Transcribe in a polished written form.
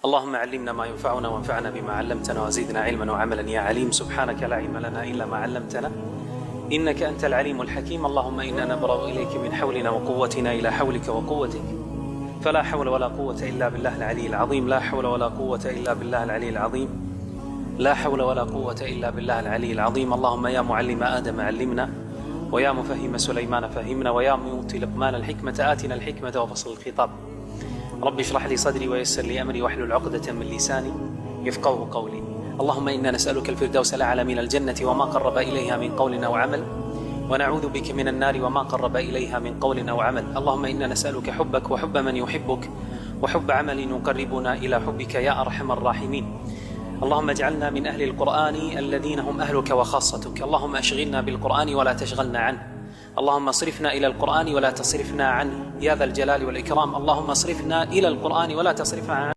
اللهم علمنا ما ينفعنا وانفعنا بما علمتنا وزدنا علما وعملا يا عليم. سبحانك لا علم لنا إلا ما علمتنا إنك أنت العليم الحكيم. اللهم إنا نبرأ إليك من حولنا وقوتنا إلى حولك وقوتك، فلا حول ولا قوة إلا بالله العلي العظيم. لا حول ولا قوة إلا بالله العلي العظيم. لا حول ولا قوة إلا بالله العلي العظيم. اللهم يا معلم آدم علمنا، ويا مفهم سليمان فهمنا، ويا مؤتي لقمان الحكمة آتنا الحكمة وفصل الخطاب. رب اشرح لي صدري ويسر لي أمري واحلل عقدة من لساني يفقهوا قولي. اللهم إنا نسألك الفردوس الأعلى من الجنة وما قرب إليها من قول أو عمل، ونعوذ بك من النار وما قرب إليها من قول أو عمل. اللهم إنا نسألك حبك وحب من يحبك وحب عمل يقربنا إلى حبك يا أرحم الراحمين. اللهم اجعلنا من أهل القرآن الذين هم أهلك وخاصتك. اللهم أشغلنا بالقرآن ولا تشغلنا عنه. اللهم اصرفنا إلى القرآن ولا تصرفنا عنه يا ذا الجلال والإكرام. اللهم اصرفنا إلى القرآن ولا تصرفنا عنه.